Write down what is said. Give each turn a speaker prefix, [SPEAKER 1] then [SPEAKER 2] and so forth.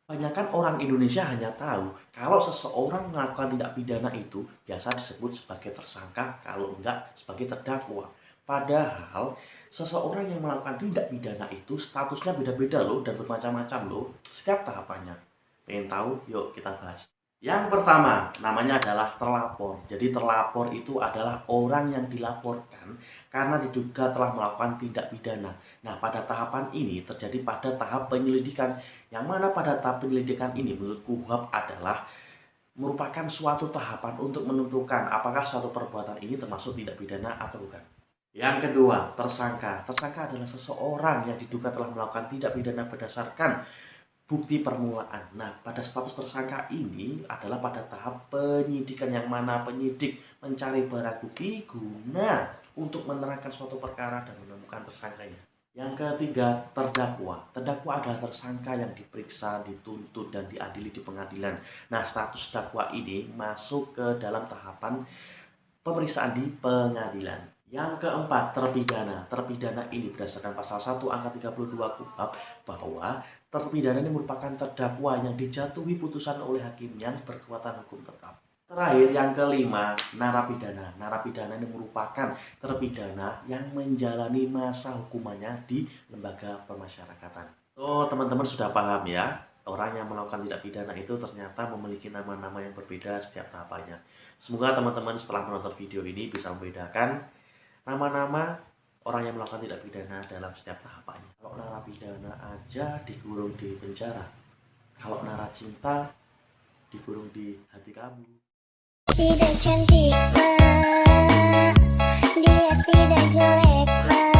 [SPEAKER 1] Kebanyakan orang Indonesia hanya tahu kalau seseorang melakukan tindak pidana itu biasa disebut sebagai tersangka, kalau enggak sebagai terdakwa. Padahal seseorang yang melakukan tindak pidana itu statusnya beda-beda loh dan bermacam-macam loh setiap tahapannya. Pengen tahu? Yuk kita bahas. Yang pertama, namanya adalah terlapor. Jadi terlapor itu adalah orang yang dilaporkan karena diduga telah melakukan tindak pidana. Nah, pada tahapan ini terjadi pada tahap penyelidikan, yang mana pada tahap penyelidikan ini menurut KUHP adalah merupakan suatu tahapan untuk menentukan apakah suatu perbuatan ini termasuk tindak pidana atau bukan. Yang kedua, tersangka. Tersangka adalah seseorang yang diduga telah melakukan tindak pidana berdasarkan bukti permulaan. Nah, pada status tersangka ini adalah pada tahap penyidikan, yang mana penyidik mencari barang bukti guna untuk menerangkan suatu perkara dan menemukan tersangkanya. Yang ketiga, terdakwa. Terdakwa adalah tersangka yang diperiksa, dituntut, dan diadili di pengadilan. Nah, status terdakwa ini masuk ke dalam tahapan pemeriksaan di pengadilan. Yang keempat, terpidana. Terpidana ini berdasarkan pasal 1 angka 32 KUHP bahwa terpidana ini merupakan terdakwa yang dijatuhi putusan oleh hakim yang berkekuatan hukum tetap. Terakhir, yang kelima, narapidana. Narapidana ini merupakan terpidana yang menjalani masa hukumannya di lembaga pemasyarakatan. So, teman-teman sudah paham ya? Orang yang melakukan tindak pidana itu ternyata memiliki nama-nama yang berbeda setiap tahapannya. Semoga teman-teman setelah menonton video ini bisa membedakan nama-nama orang yang melakukan tindak pidana dalam setiap tahapannya. Kalau narapidana aja dikurung di penjara, kalau naracinta dikurung di hati kamu.
[SPEAKER 2] Tidak cantik, ma. Dia tidak jelek, ma.